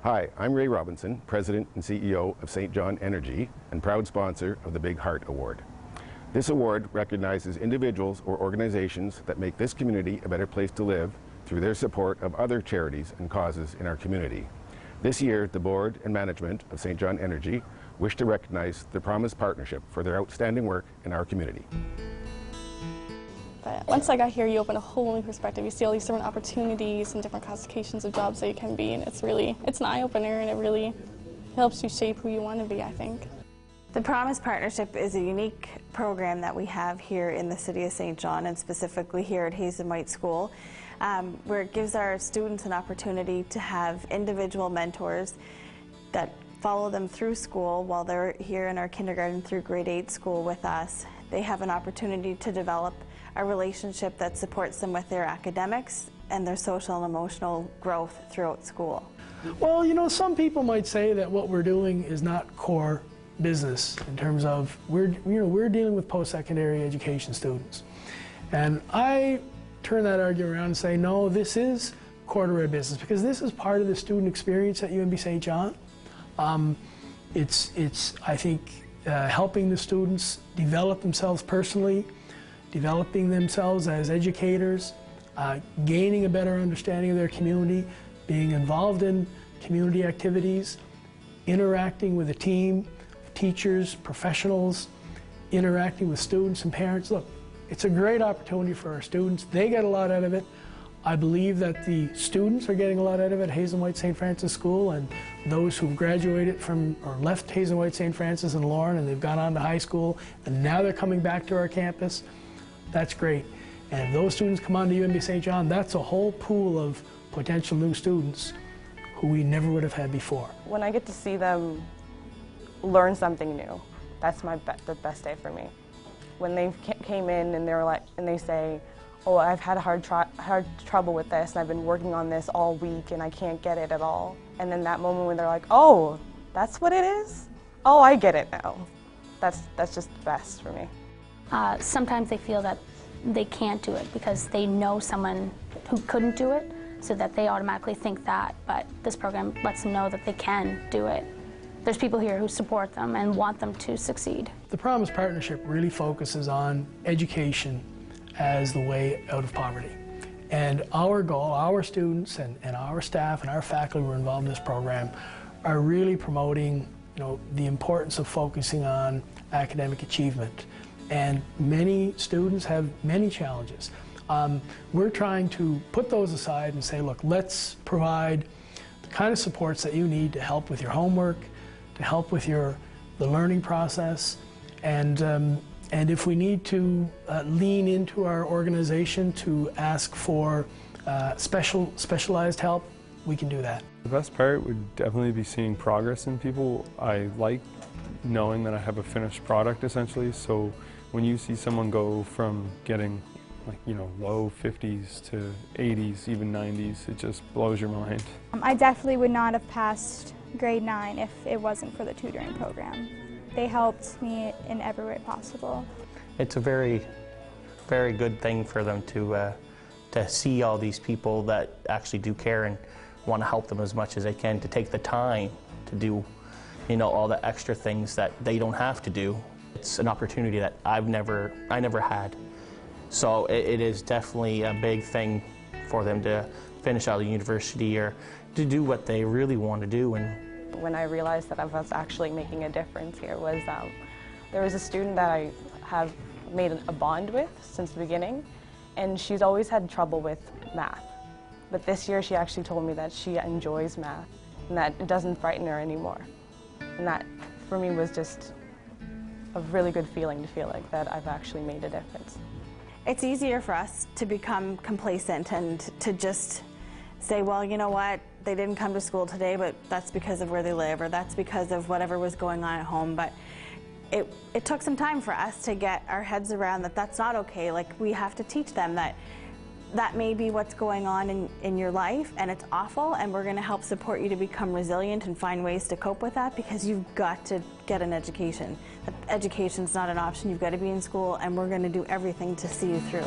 Hi, I'm Ray Robinson, President and CEO of St. John Energy and proud sponsor of the Big Heart Award. This award recognizes individuals or organizations that make this community a better place to live through their support of other charities and causes in our community. This year, the board and management of St. John Energy wish to recognize the Promise Partnership for their outstanding work in our community. But once I got here, you open a whole new perspective. You see all these different opportunities and different classifications of jobs that you can be, and it's an eye-opener, and it really helps you shape who you want to be, I think. The Promise Partnership is a unique program that we have here in the city of St. John, and specifically here at Hazen White School, where it gives our students an opportunity to have individual mentors that follow them through school while they're here in our kindergarten through grade 8 school with us. They have an opportunity to develop a relationship that supports them with their academics and their social and emotional growth throughout school. Well, you know, some people might say that what we're doing is not core business in terms of we're dealing with post-secondary education students. And I turn that argument around and say, no, this is core to our business because this is part of the student experience at UNB St. John. It's I think, helping the students develop themselves personally, developing themselves as educators, gaining a better understanding of their community, being involved in community activities, interacting with a team of teachers, professionals, interacting with students and parents. Look, it's a great opportunity for our students. They get a lot out of it. I believe that the students are getting a lot out of it at Hazen White St. Francis School, and those who've graduated from or left Hazen White St. Francis and Lorne and they've gone on to high school and now they're coming back to our campus. That's great. And if those students come on to UNB St. John, that's a whole pool of potential new students who we never would have had before. When I get to see them learn something new, that's the best day for me. When they came in and they say, oh, I've had hard trouble with this and I've been working on this all week and I can't get it at all. And then that moment when they're like, oh, that's what it is? Oh, I get it now. That's just the best for me. Sometimes they feel that they can't do it because they know someone who couldn't do it, so that they automatically think that, but this program lets them know that they can do it. There's people here who support them and want them to succeed. The Promise Partnership really focuses on education as the way out of poverty. And our goal, our students and our staff and our faculty who are involved in this program are really promoting, the importance of focusing on academic achievement. And many students have many challenges. We're trying to put those aside and say, look, let's provide the kind of supports that you need to help with your homework, to help with the learning process, and if we need to lean into our organization to ask for specialized help, we can do that. The best part would definitely be seeing progress in people. I like knowing that I have a finished product essentially, so when you see someone go from getting low 50s to 80s, even 90s, it just blows your mind. I definitely would not have passed grade 9 if it wasn't for the tutoring program. They helped me in every way possible. It's a very, very good thing for them to see all these people that actually do care and want to help them as much as they can, to take the time to do, all the extra things that they don't have to do. It's an opportunity that I never had. So it is definitely a big thing for them to finish out of university or to do what they really want to do. And when I realized that I was actually making a difference here was there was a student that I have made a bond with since the beginning, and she's always had trouble with math. But this year she actually told me that she enjoys math and that it doesn't frighten her anymore. And that for me was just a really good feeling to feel like that I've actually made a difference. It's easier for us to become complacent and to just say, well, you know what, they didn't come to school today, but that's because of where they live, or that's because of whatever was going on at home. But it took some time for us to get our heads around that that's not okay. Like, we have to teach them that that may be what's going on in your life, and it's awful, and we're going to help support you to become resilient and find ways to cope with that, because you've got to get an education. Education's not an option. You've got to be in school, and we're going to do everything to see you through.